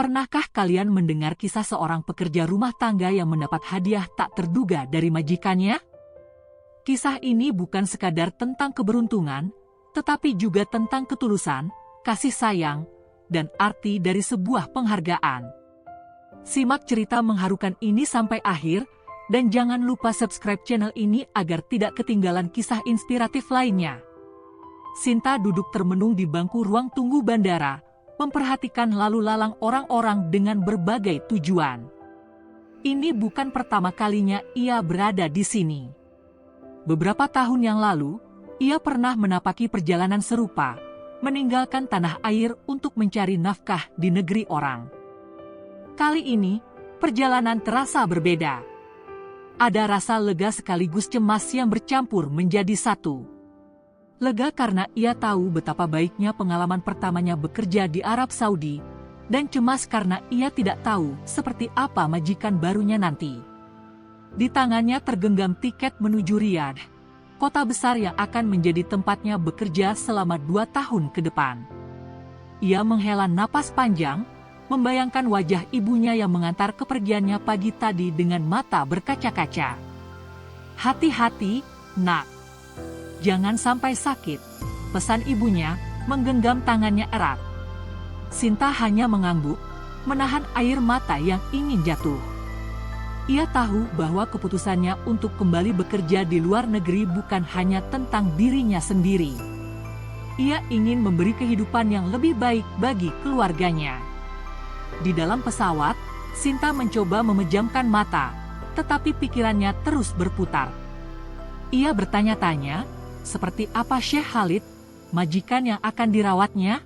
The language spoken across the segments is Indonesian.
Pernahkah kalian mendengar kisah seorang pekerja rumah tangga yang mendapat hadiah tak terduga dari majikannya? Kisah ini bukan sekadar tentang keberuntungan, tetapi juga tentang ketulusan, kasih sayang, dan arti dari sebuah penghargaan. Simak cerita mengharukan ini sampai akhir, dan jangan lupa subscribe channel ini agar tidak ketinggalan kisah inspiratif lainnya. Sinta duduk termenung di bangku ruang tunggu bandara, memperhatikan lalu lalang orang-orang dengan berbagai tujuan. Ini bukan pertama kalinya ia berada di sini. Beberapa tahun yang lalu, ia pernah menapaki perjalanan serupa, meninggalkan tanah air untuk mencari nafkah di negeri orang. Kali ini, perjalanan terasa berbeda. Ada rasa lega sekaligus cemas yang bercampur menjadi satu. Lega karena ia tahu betapa baiknya pengalaman pertamanya bekerja di Arab Saudi, dan cemas karena ia tidak tahu seperti apa majikan barunya nanti. Di tangannya tergenggam tiket menuju Riyadh, kota besar yang akan menjadi tempatnya bekerja selama 2 tahun ke depan. Ia menghela napas panjang, membayangkan wajah ibunya yang mengantar kepergiannya pagi tadi dengan mata berkaca-kaca. "Hati-hati, nak. Jangan sampai sakit," pesan ibunya, menggenggam tangannya erat. Sinta hanya mengangguk, menahan air mata yang ingin jatuh. Ia tahu bahwa keputusannya untuk kembali bekerja di luar negeri bukan hanya tentang dirinya sendiri. Ia ingin memberi kehidupan yang lebih baik bagi keluarganya. Di dalam pesawat, Sinta mencoba memejamkan mata, tetapi pikirannya terus berputar. Ia bertanya-tanya, seperti apa Syekh Khalid, majikan yang akan dirawatnya?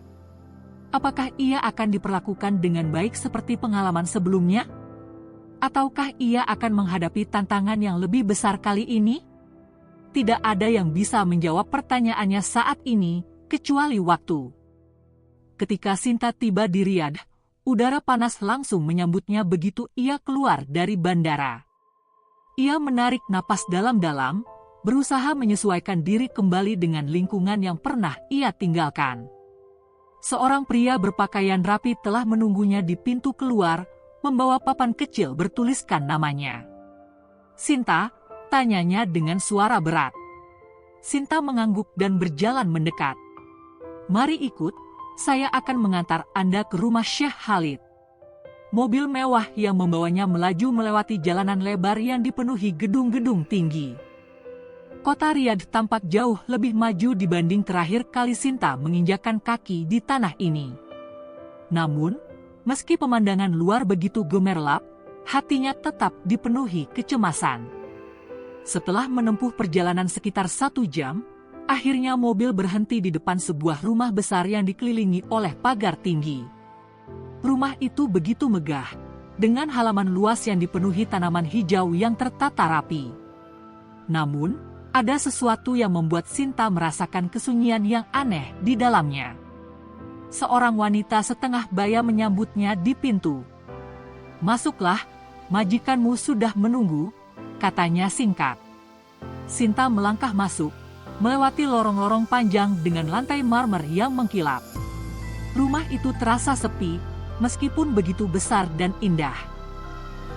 Apakah ia akan diperlakukan dengan baik seperti pengalaman sebelumnya? Ataukah ia akan menghadapi tantangan yang lebih besar kali ini? Tidak ada yang bisa menjawab pertanyaannya saat ini, kecuali waktu. Ketika Sinta tiba di Riyadh, udara panas langsung menyambutnya begitu ia keluar dari bandara. Ia menarik napas dalam-dalam, berusaha menyesuaikan diri kembali dengan lingkungan yang pernah ia tinggalkan. Seorang pria berpakaian rapi telah menunggunya di pintu keluar, membawa papan kecil bertuliskan namanya. "Sinta?" tanyanya dengan suara berat. Sinta mengangguk dan berjalan mendekat. "Mari ikut, saya akan mengantar Anda ke rumah Syekh Khalid." Mobil mewah yang membawanya melaju melewati jalanan lebar yang dipenuhi gedung-gedung tinggi. Kota Riyadh tampak jauh lebih maju dibanding terakhir kali Sinta menginjakkan kaki di tanah ini. Namun, meski pemandangan luar begitu gemerlap, hatinya tetap dipenuhi kecemasan. Setelah menempuh perjalanan sekitar 1 jam, akhirnya mobil berhenti di depan sebuah rumah besar yang dikelilingi oleh pagar tinggi. Rumah itu begitu megah, dengan halaman luas yang dipenuhi tanaman hijau yang tertata rapi. Namun, ada sesuatu yang membuat Sinta merasakan kesunyian yang aneh di dalamnya. Seorang wanita setengah baya menyambutnya di pintu. "Masuklah, majikanmu sudah menunggu," katanya singkat. Sinta melangkah masuk, melewati lorong-lorong panjang dengan lantai marmer yang mengkilap. Rumah itu terasa sepi, meskipun begitu besar dan indah.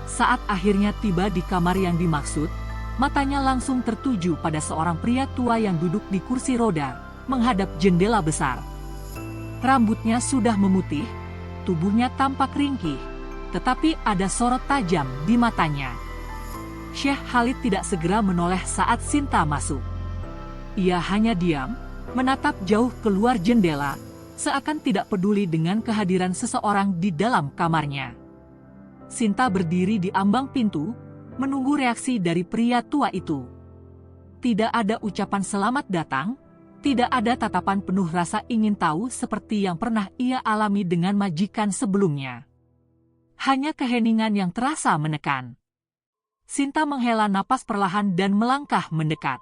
Saat akhirnya tiba di kamar yang dimaksud, matanya langsung tertuju pada seorang pria tua yang duduk di kursi roda, menghadap jendela besar. Rambutnya sudah memutih, tubuhnya tampak ringkih, tetapi ada sorot tajam di matanya. Syekh Khalid tidak segera menoleh saat Sinta masuk. Ia hanya diam, menatap jauh keluar jendela, seakan tidak peduli dengan kehadiran seseorang di dalam kamarnya. Sinta berdiri di ambang pintu, menunggu reaksi dari pria tua itu. Tidak ada ucapan selamat datang, tidak ada tatapan penuh rasa ingin tahu seperti yang pernah ia alami dengan majikan sebelumnya. Hanya keheningan yang terasa menekan. Sinta menghela napas perlahan dan melangkah mendekat.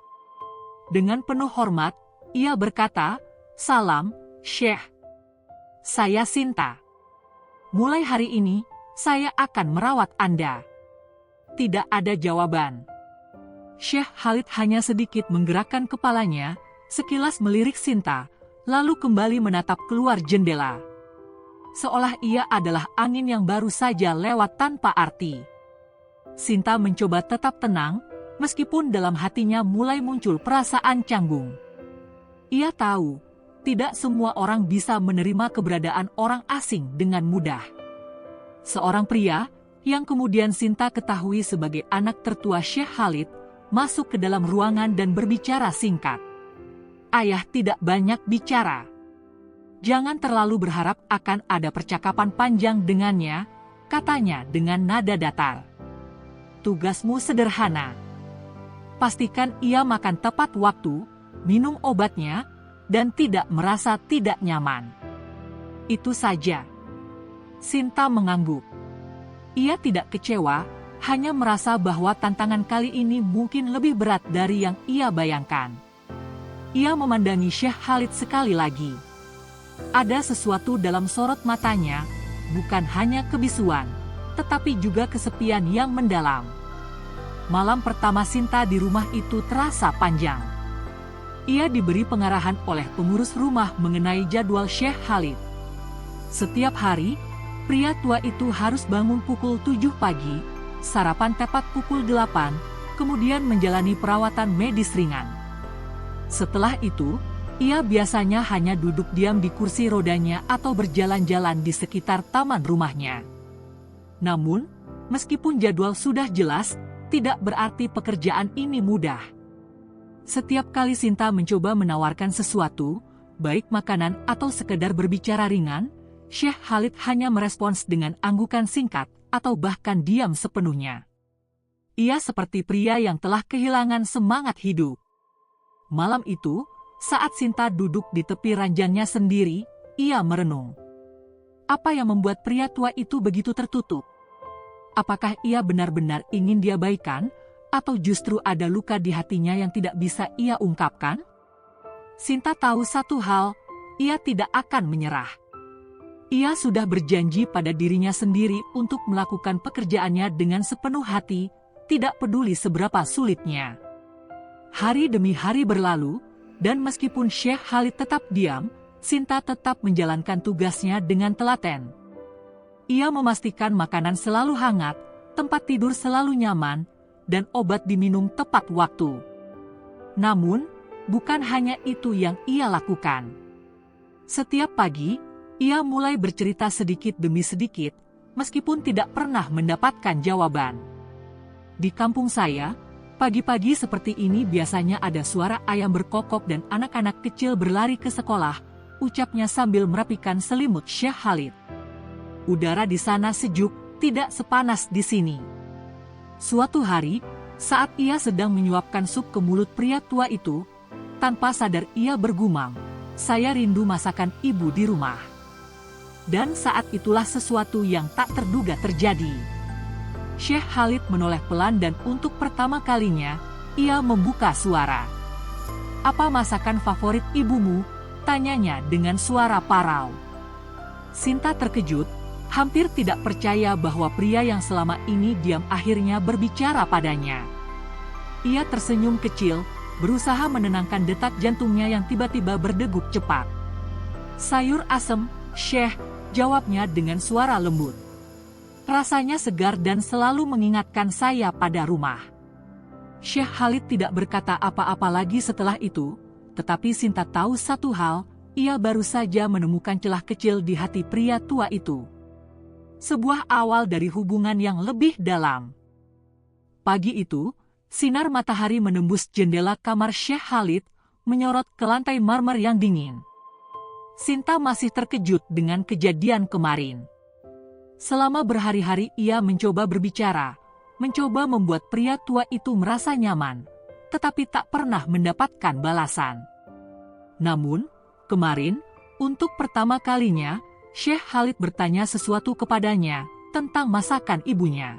Dengan penuh hormat, ia berkata, "Salam, Syekh. Saya Sinta. Mulai hari ini, saya akan merawat Anda." Tidak ada jawaban. Syekh Khalid hanya sedikit menggerakkan kepalanya, sekilas melirik Sinta, lalu kembali menatap keluar jendela. seolah ia adalah angin yang baru saja lewat tanpa arti. Sinta mencoba tetap tenang, meskipun dalam hatinya mulai muncul perasaan canggung. Ia tahu, tidak semua orang bisa menerima keberadaan orang asing dengan mudah. Seorang pria, yang kemudian Sinta ketahui sebagai anak tertua Syekh Khalid, masuk ke dalam ruangan dan berbicara singkat. "Ayah tidak banyak bicara. Jangan terlalu berharap akan ada percakapan panjang dengannya," katanya dengan nada datar. "Tugasmu sederhana. Pastikan ia makan tepat waktu, minum obatnya, dan tidak merasa tidak nyaman. Itu saja." Sinta mengangguk. Ia tidak kecewa, hanya merasa bahwa tantangan kali ini mungkin lebih berat dari yang ia bayangkan. Ia memandangi Syekh Khalid sekali lagi. Ada sesuatu dalam sorot matanya, bukan hanya kebisuan, tetapi juga kesepian yang mendalam. Malam pertama Sinta di rumah itu terasa panjang. Ia diberi pengarahan oleh pengurus rumah mengenai jadwal Syekh Khalid. Setiap hari, pria tua itu harus bangun pukul 7 pagi, sarapan tepat pukul 8, kemudian menjalani perawatan medis ringan. Setelah itu, ia biasanya hanya duduk diam di kursi rodanya atau berjalan-jalan di sekitar taman rumahnya. Namun, meskipun jadwal sudah jelas, tidak berarti pekerjaan ini mudah. Setiap kali Sinta mencoba menawarkan sesuatu, baik makanan atau sekedar berbicara ringan, Syekh Khalid hanya merespons dengan anggukan singkat atau bahkan diam sepenuhnya. Ia seperti pria yang telah kehilangan semangat hidup. Malam itu, saat Sinta duduk di tepi ranjangnya sendiri, ia merenung. Apa yang membuat pria tua itu begitu tertutup? Apakah ia benar-benar ingin diabaikan? Atau justru ada luka di hatinya yang tidak bisa ia ungkapkan? Sinta tahu satu hal, ia tidak akan menyerah. Ia sudah berjanji pada dirinya sendiri untuk melakukan pekerjaannya dengan sepenuh hati, tidak peduli seberapa sulitnya. Hari demi hari berlalu, dan meskipun Syekh Khalid tetap diam, Sinta tetap menjalankan tugasnya dengan telaten. Ia memastikan makanan selalu hangat, tempat tidur selalu nyaman, dan obat diminum tepat waktu. Namun, bukan hanya itu yang ia lakukan. Setiap pagi, ia mulai bercerita sedikit demi sedikit, meskipun tidak pernah mendapatkan jawaban. "Di kampung saya, pagi-pagi seperti ini biasanya ada suara ayam berkokok dan anak-anak kecil berlari ke sekolah," ucapnya sambil merapikan selimut Syekh Khalid. "Udara di sana sejuk, tidak sepanas di sini." Suatu hari, saat ia sedang menyuapkan sup ke mulut pria tua itu, tanpa sadar ia bergumam, "Saya rindu masakan ibu di rumah." Dan saat itulah sesuatu yang tak terduga terjadi. Syekh Khalid menoleh pelan dan untuk pertama kalinya, ia membuka suara. "Apa masakan favorit ibumu?" tanyanya dengan suara parau. Sinta terkejut, hampir tidak percaya bahwa pria yang selama ini diam akhirnya berbicara padanya. Ia tersenyum kecil, berusaha menenangkan detak jantungnya yang tiba-tiba berdegup cepat. "Sayur asem, Syekh," jawabnya dengan suara lembut. "Rasanya segar dan selalu mengingatkan saya pada rumah." Syekh Khalid tidak berkata apa-apa lagi setelah itu, tetapi Sinta tahu satu hal, ia baru saja menemukan celah kecil di hati pria tua itu. Sebuah awal dari hubungan yang lebih dalam. Pagi itu, sinar matahari menembus jendela kamar Syekh Khalid, menyorot ke lantai marmer yang dingin. Sinta masih terkejut dengan kejadian kemarin. Selama berhari-hari ia mencoba berbicara, mencoba membuat pria tua itu merasa nyaman, tetapi tak pernah mendapatkan balasan. Namun, kemarin, untuk pertama kalinya, Syekh Khalid bertanya sesuatu kepadanya tentang masakan ibunya.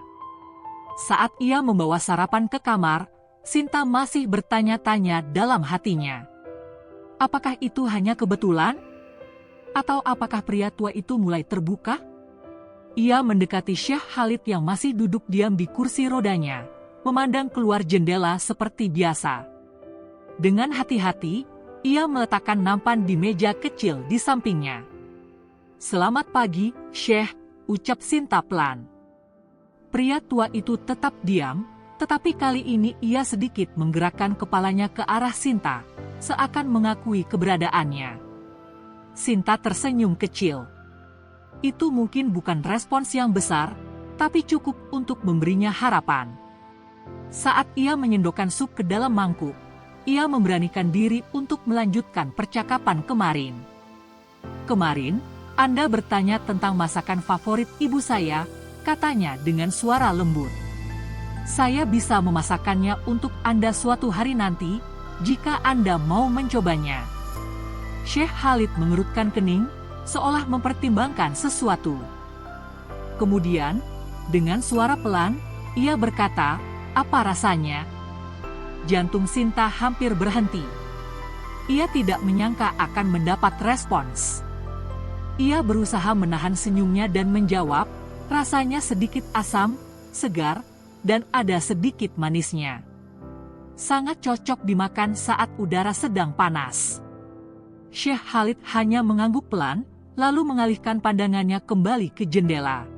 Saat ia membawa sarapan ke kamar, Sinta masih bertanya-tanya dalam hatinya. Apakah itu hanya kebetulan? Atau apakah pria tua itu mulai terbuka? Ia mendekati Syekh Khalid yang masih duduk diam di kursi rodanya, memandang keluar jendela seperti biasa. Dengan hati-hati, ia meletakkan nampan di meja kecil di sampingnya. "Selamat pagi, Syekh," ucap Sinta pelan. Pria tua itu tetap diam, tetapi kali ini ia sedikit menggerakkan kepalanya ke arah Sinta, seakan mengakui keberadaannya. Sinta tersenyum kecil. Itu mungkin bukan respons yang besar, tapi cukup untuk memberinya harapan. Saat ia menyendokkan sup ke dalam mangkuk, ia memberanikan diri untuk melanjutkan percakapan kemarin. "Kemarin, Anda bertanya tentang masakan favorit ibu saya," katanya dengan suara lembut. "Saya bisa memasakkannya untuk Anda suatu hari nanti, jika Anda mau mencobanya." Syekh Khalid mengerutkan kening, seolah mempertimbangkan sesuatu. Kemudian, dengan suara pelan, ia berkata, "Apa rasanya?" Jantung Sinta hampir berhenti. Ia tidak menyangka akan mendapat respons. Ia berusaha menahan senyumnya dan menjawab, "Rasanya sedikit asam, segar, dan ada sedikit manisnya. Sangat cocok dimakan saat udara sedang panas." Syekh Khalid hanya mengangguk pelan, lalu mengalihkan pandangannya kembali ke jendela.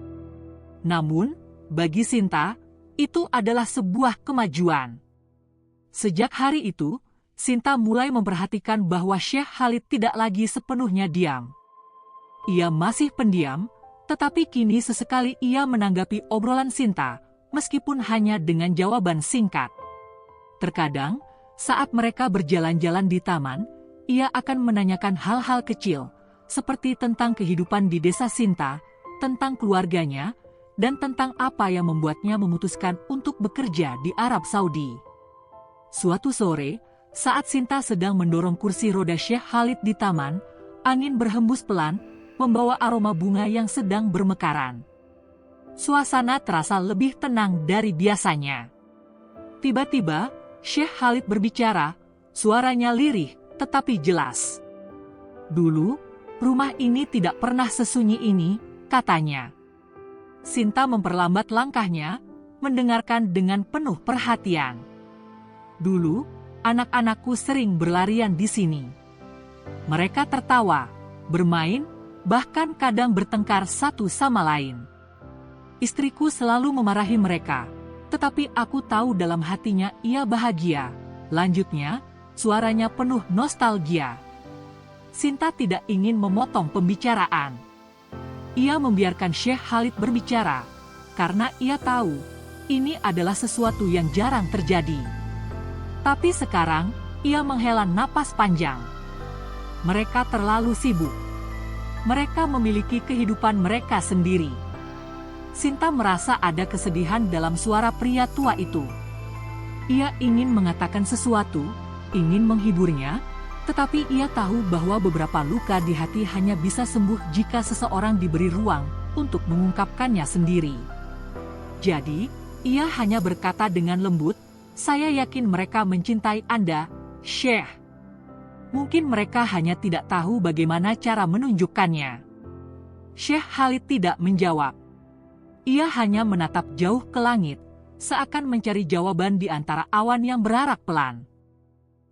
Namun, bagi Sinta, itu adalah sebuah kemajuan. Sejak hari itu, Sinta mulai memperhatikan bahwa Syekh Khalid tidak lagi sepenuhnya diam. Ia masih pendiam, tetapi kini sesekali ia menanggapi obrolan Sinta, meskipun hanya dengan jawaban singkat. Terkadang, saat mereka berjalan-jalan di taman, ia akan menanyakan hal-hal kecil, seperti tentang kehidupan di desa Sinta, tentang keluarganya, dan tentang apa yang membuatnya memutuskan untuk bekerja di Arab Saudi. Suatu sore, saat Sinta sedang mendorong kursi roda Syekh Khalid di taman, angin berhembus pelan, membawa aroma bunga yang sedang bermekaran. Suasana terasa lebih tenang dari biasanya. Tiba-tiba, Syekh Khalid berbicara, suaranya lirih, tetapi jelas. "Dulu, rumah ini tidak pernah sesunyi ini," katanya. Sinta memperlambat langkahnya, mendengarkan dengan penuh perhatian. "Dulu, anak-anakku sering berlarian di sini. Mereka tertawa, bermain, bahkan kadang bertengkar satu sama lain. Istriku selalu memarahi mereka, tetapi aku tahu dalam hatinya ia bahagia." Lanjutnya, suaranya penuh nostalgia. Sinta tidak ingin memotong pembicaraan. Ia membiarkan Syekh Khalid berbicara, karena ia tahu, ini adalah sesuatu yang jarang terjadi. Tapi sekarang, ia menghela napas panjang. Mereka terlalu sibuk. Mereka memiliki kehidupan mereka sendiri. Sinta merasa ada kesedihan dalam suara pria tua itu. Ia ingin mengatakan sesuatu, ingin menghiburnya, tetapi ia tahu bahwa beberapa luka di hati hanya bisa sembuh jika seseorang diberi ruang untuk mengungkapkannya sendiri. Jadi, ia hanya berkata dengan lembut, "Saya yakin mereka mencintai Anda, Syekh. Mungkin mereka hanya tidak tahu bagaimana cara menunjukkannya." Syekh Khalid tidak menjawab. Ia hanya menatap jauh ke langit, seakan mencari jawaban di antara awan yang berarak pelan.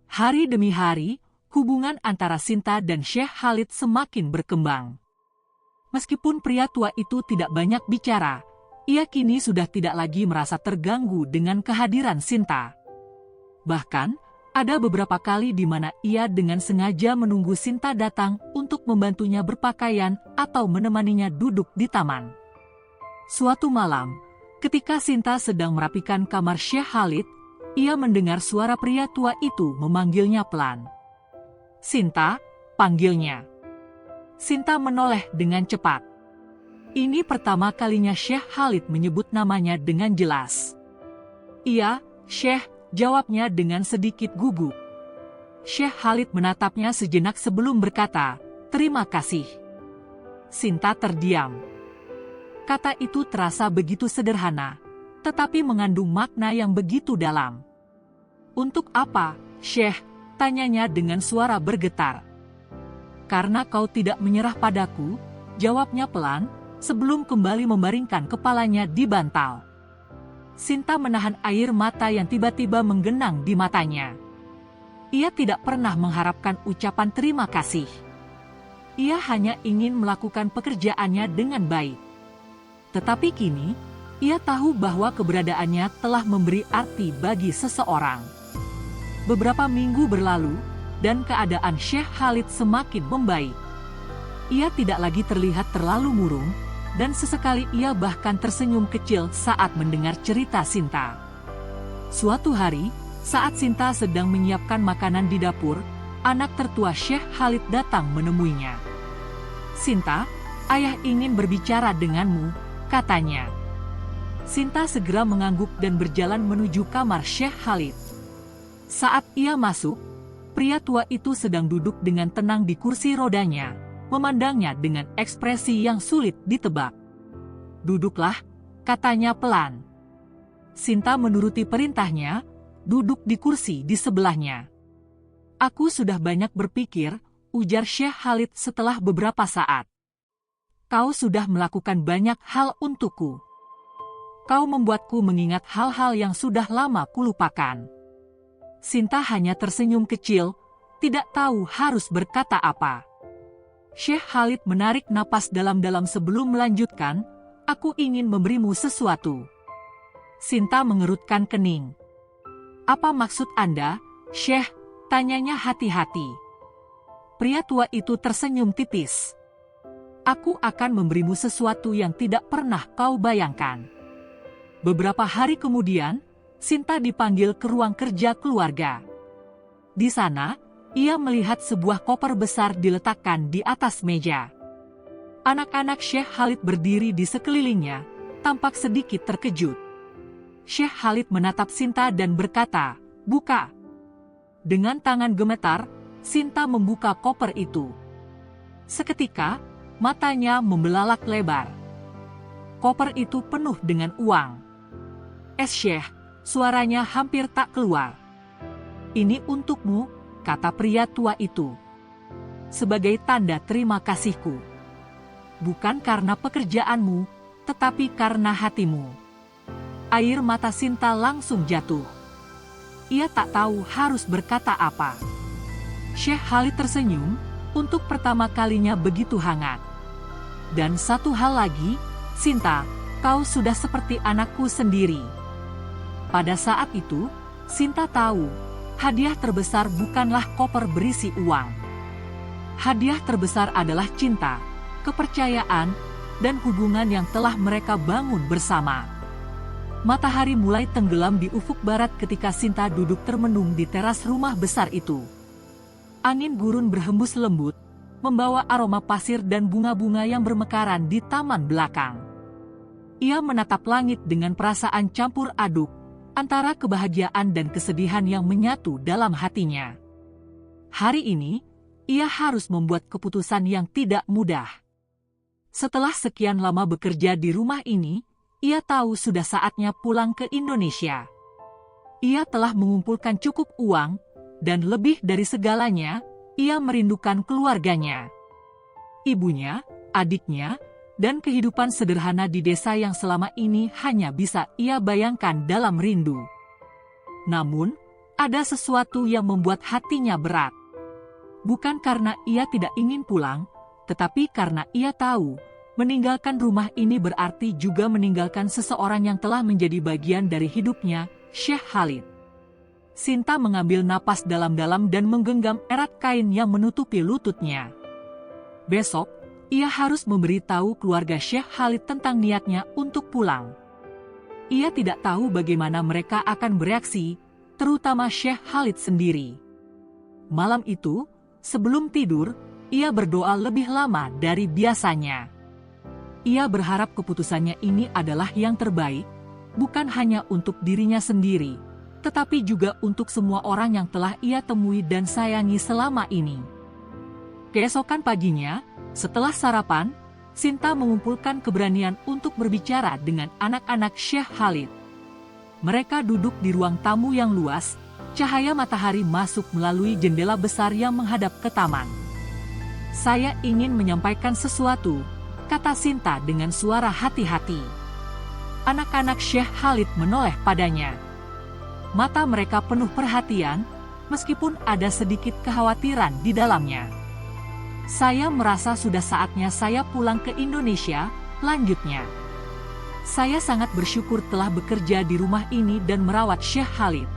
Hari demi hari, hubungan antara Sinta dan Syekh Khalid semakin berkembang. Meskipun pria tua itu tidak banyak bicara, ia kini sudah tidak lagi merasa terganggu dengan kehadiran Sinta. Bahkan, ada beberapa kali di mana ia dengan sengaja menunggu Sinta datang untuk membantunya berpakaian atau menemaninya duduk di taman. Suatu malam, ketika Sinta sedang merapikan kamar Syekh Khalid, ia mendengar suara pria tua itu memanggilnya pelan. "Sinta," panggilnya. Sinta menoleh dengan cepat. Ini pertama kalinya Syekh Khalid menyebut namanya dengan jelas. "Iya, Syekh," jawabnya dengan sedikit gugup. Syekh Khalid menatapnya sejenak sebelum berkata, "Terima kasih." Sinta terdiam. Kata itu terasa begitu sederhana, tetapi mengandung makna yang begitu dalam. "Untuk apa, Syekh?" tanyanya dengan suara bergetar. "Karena kau tidak menyerah padaku," jawabnya pelan, sebelum kembali membaringkan kepalanya di bantal. Sinta menahan air mata yang tiba-tiba menggenang di matanya. Ia tidak pernah mengharapkan ucapan terima kasih. Ia hanya ingin melakukan pekerjaannya dengan baik. Tetapi kini, ia tahu bahwa keberadaannya telah memberi arti bagi seseorang. Beberapa minggu berlalu, dan keadaan Syekh Khalid semakin membaik. Ia tidak lagi terlihat terlalu murung, dan sesekali ia bahkan tersenyum kecil saat mendengar cerita Sinta. Suatu hari, saat Sinta sedang menyiapkan makanan di dapur, anak tertua Syekh Khalid datang menemuinya. "Sinta, ayah ingin berbicara denganmu," katanya. Sinta segera mengangguk dan berjalan menuju kamar Syekh Khalid. Saat ia masuk, pria tua itu sedang duduk dengan tenang di kursi rodanya, memandangnya dengan ekspresi yang sulit ditebak. "Duduklah," katanya pelan. Sinta menuruti perintahnya, duduk di kursi di sebelahnya. "Aku sudah banyak berpikir," ujar Syekh Khalid setelah beberapa saat. "Kau sudah melakukan banyak hal untukku. Kau membuatku mengingat hal-hal yang sudah lama kulupakan." Sinta hanya tersenyum kecil, tidak tahu harus berkata apa. Syekh Khalid menarik napas dalam-dalam sebelum melanjutkan, "Aku ingin memberimu sesuatu." Sinta mengerutkan kening. "Apa maksud Anda, Syekh?" tanyanya hati-hati. Pria tua itu tersenyum tipis. "Aku akan memberimu sesuatu yang tidak pernah kau bayangkan." Beberapa hari kemudian, Sinta dipanggil ke ruang kerja keluarga. Di sana, ia melihat sebuah koper besar diletakkan di atas meja. Anak-anak Syekh Khalid berdiri di sekelilingnya, tampak sedikit terkejut. Syekh Khalid menatap Sinta dan berkata, "Buka." Dengan tangan gemetar, Sinta membuka koper itu. Seketika, matanya membelalak lebar. Koper itu penuh dengan uang. Syekh, suaranya hampir tak keluar. "Ini untukmu," kata pria tua itu. "Sebagai tanda terima kasihku. Bukan karena pekerjaanmu, tetapi karena hatimu." Air mata Sinta langsung jatuh. Ia tak tahu harus berkata apa. Syekh Khalid tersenyum, untuk pertama kalinya begitu hangat. "Dan satu hal lagi, Sinta, kau sudah seperti anakku sendiri." Pada saat itu, Sinta tahu, hadiah terbesar bukanlah koper berisi uang. Hadiah terbesar adalah cinta, kepercayaan, dan hubungan yang telah mereka bangun bersama. Matahari mulai tenggelam di ufuk barat ketika Sinta duduk termenung di teras rumah besar itu. Angin gurun berhembus lembut, membawa aroma pasir dan bunga-bunga yang bermekaran di taman belakang. Ia menatap langit dengan perasaan campur aduk, antara kebahagiaan dan kesedihan yang menyatu dalam hatinya. Hari ini, ia harus membuat keputusan yang tidak mudah. Setelah sekian lama bekerja di rumah ini, ia tahu sudah saatnya pulang ke Indonesia. Ia telah mengumpulkan cukup uang, dan lebih dari segalanya, ia merindukan keluarganya. Ibunya, adiknya, dan kehidupan sederhana di desa yang selama ini hanya bisa ia bayangkan dalam rindu. Namun, ada sesuatu yang membuat hatinya berat. Bukan karena ia tidak ingin pulang, tetapi karena ia tahu, meninggalkan rumah ini berarti juga meninggalkan seseorang yang telah menjadi bagian dari hidupnya, Syekh Khalid. Sinta mengambil napas dalam-dalam dan menggenggam erat kain yang menutupi lututnya. Besok, ia harus memberitahu keluarga Syekh Khalid tentang niatnya untuk pulang. Ia tidak tahu bagaimana mereka akan bereaksi, terutama Syekh Khalid sendiri. Malam itu, sebelum tidur, ia berdoa lebih lama dari biasanya. Ia berharap keputusannya ini adalah yang terbaik, bukan hanya untuk dirinya sendiri, tetapi juga untuk semua orang yang telah ia temui dan sayangi selama ini. Keesokan paginya, setelah sarapan, Sinta mengumpulkan keberanian untuk berbicara dengan anak-anak Syekh Khalid. Mereka duduk di ruang tamu yang luas, cahaya matahari masuk melalui jendela besar yang menghadap ke taman. "Saya ingin menyampaikan sesuatu," kata Sinta dengan suara hati-hati. Anak-anak Syekh Khalid menoleh padanya. Mata mereka penuh perhatian, meskipun ada sedikit kekhawatiran di dalamnya. Saya merasa sudah saatnya saya pulang ke Indonesia, lanjutnya. Saya sangat bersyukur telah bekerja di rumah ini dan merawat Syekh Khalid.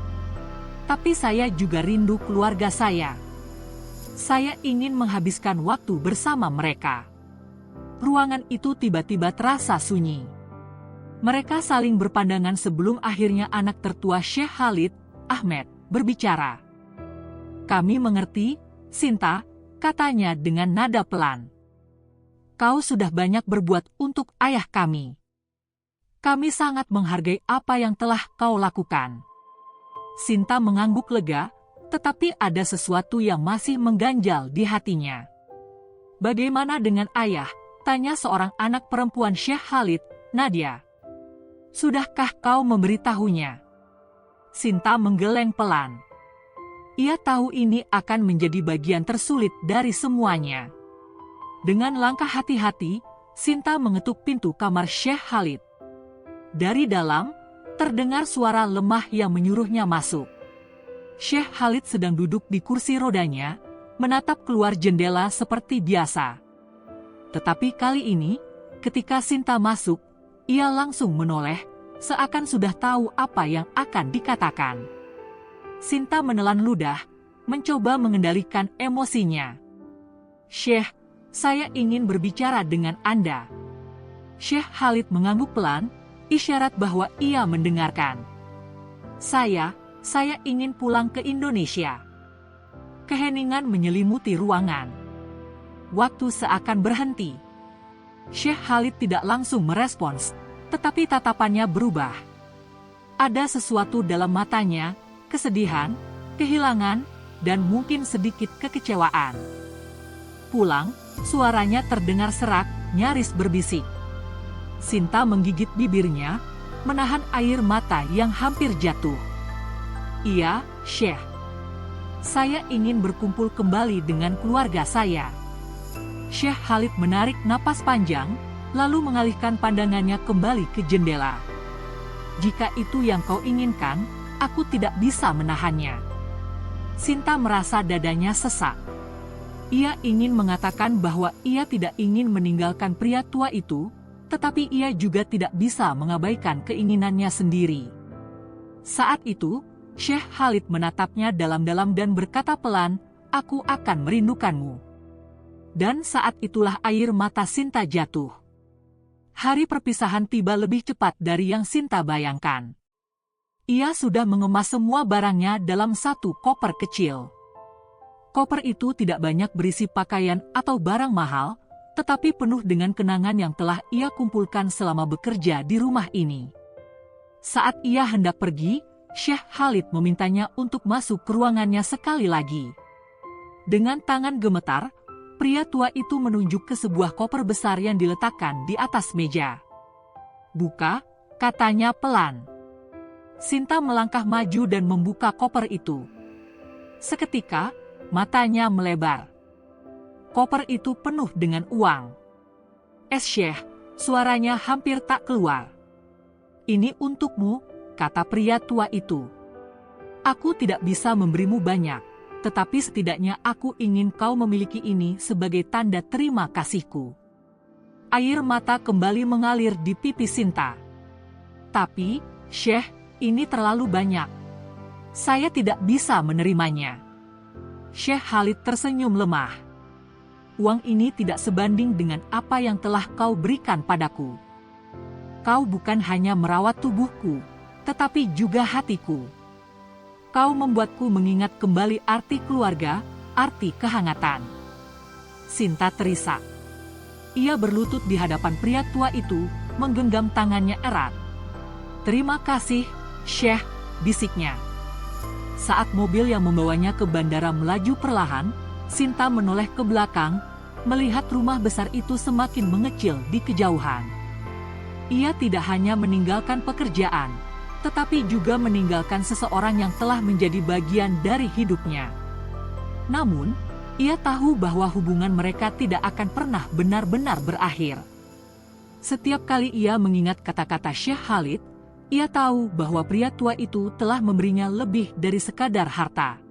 Tapi saya juga rindu keluarga saya. Saya ingin menghabiskan waktu bersama mereka. Ruangan itu tiba-tiba terasa sunyi. Mereka saling berpandangan sebelum akhirnya anak tertua Syekh Khalid, Ahmed, berbicara. "Kami mengerti, Sinta," katanya dengan nada pelan. "Kau sudah banyak berbuat untuk ayah kami. Kami sangat menghargai apa yang telah kau lakukan." Sinta mengangguk lega, tetapi ada sesuatu yang masih mengganjal di hatinya. "Bagaimana dengan ayah?" tanya seorang anak perempuan Syekh Khalid, Nadia. "Sudahkah kau memberitahunya?" Sinta menggeleng pelan. Ia tahu ini akan menjadi bagian tersulit dari semuanya. Dengan langkah hati-hati, Sinta mengetuk pintu kamar Syekh Khalid. Dari dalam, terdengar suara lemah yang menyuruhnya masuk. Syekh Khalid sedang duduk di kursi rodanya, menatap keluar jendela seperti biasa. Tetapi kali ini, ketika Sinta masuk, ia langsung menoleh, seakan sudah tahu apa yang akan dikatakan. Sinta menelan ludah, mencoba mengendalikan emosinya. "Syekh, saya ingin berbicara dengan Anda." Syekh Khalid mengangguk pelan, isyarat bahwa ia mendengarkan. Saya ingin pulang ke Indonesia." Keheningan menyelimuti ruangan. Waktu seakan berhenti. Syekh Khalid tidak langsung merespons, tetapi tatapannya berubah. Ada sesuatu dalam matanya, kesedihan, kehilangan, dan mungkin sedikit kekecewaan. "Pulang," suaranya terdengar serak, nyaris berbisik. Sinta menggigit bibirnya, menahan air mata yang hampir jatuh. "Iya, Syekh. Saya ingin berkumpul kembali dengan keluarga saya." Syekh Khalid menarik napas panjang, lalu mengalihkan pandangannya kembali ke jendela. "Jika itu yang kau inginkan, aku tidak bisa menahannya." Sinta merasa dadanya sesak. Ia ingin mengatakan bahwa ia tidak ingin meninggalkan pria tua itu, tetapi ia juga tidak bisa mengabaikan keinginannya sendiri. Saat itu, Syekh Khalid menatapnya dalam-dalam dan berkata pelan, "Aku akan merindukanmu." Dan saat itulah air mata Sinta jatuh. Hari perpisahan tiba lebih cepat dari yang Sinta bayangkan. Ia sudah mengemas semua barangnya dalam satu koper kecil. Koper itu tidak banyak berisi pakaian atau barang mahal, tetapi penuh dengan kenangan yang telah ia kumpulkan selama bekerja di rumah ini. Saat ia hendak pergi, Syekh Khalid memintanya untuk masuk ke ruangannya sekali lagi. Dengan tangan gemetar, pria tua itu menunjuk ke sebuah koper besar yang diletakkan di atas meja. "Buka," katanya pelan. Sinta melangkah maju dan membuka koper itu. Seketika, matanya melebar. Koper itu penuh dengan uang. Syekh," suaranya hampir tak keluar. "Ini untukmu," kata pria tua itu. "Aku tidak bisa memberimu banyak, tetapi setidaknya aku ingin kau memiliki ini sebagai tanda terima kasihku." Air mata kembali mengalir di pipi Sinta. "Tapi, Syekh, ini terlalu banyak. Saya tidak bisa menerimanya." Syekh Khalid tersenyum lemah. "Uang ini tidak sebanding dengan apa yang telah kau berikan padaku. Kau bukan hanya merawat tubuhku, tetapi juga hatiku. Kau membuatku mengingat kembali arti keluarga, arti kehangatan." Sinta terisak. Ia berlutut di hadapan pria tua itu, menggenggam tangannya erat. "Terima kasih, Syekh," bisiknya. Saat mobil yang membawanya ke bandara melaju perlahan, Sinta menoleh ke belakang, melihat rumah besar itu semakin mengecil di kejauhan. Ia tidak hanya meninggalkan pekerjaan, tetapi juga meninggalkan seseorang yang telah menjadi bagian dari hidupnya. Namun, ia tahu bahwa hubungan mereka tidak akan pernah benar-benar berakhir. Setiap kali ia mengingat kata-kata Syekh Khalid, ia tahu bahwa pria tua itu telah memberinya lebih dari sekadar harta.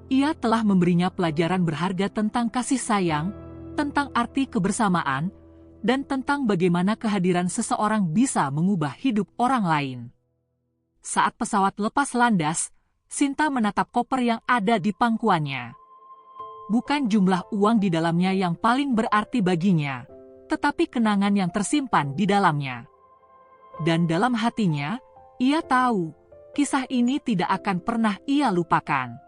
Ia telah memberinya pelajaran berharga tentang kasih sayang, tentang arti kebersamaan, dan tentang bagaimana kehadiran seseorang bisa mengubah hidup orang lain. Saat pesawat lepas landas, Sinta menatap koper yang ada di pangkuannya. Bukan jumlah uang di dalamnya yang paling berarti baginya, tetapi kenangan yang tersimpan di dalamnya. Dan dalam hatinya, ia tahu, kisah ini tidak akan pernah ia lupakan.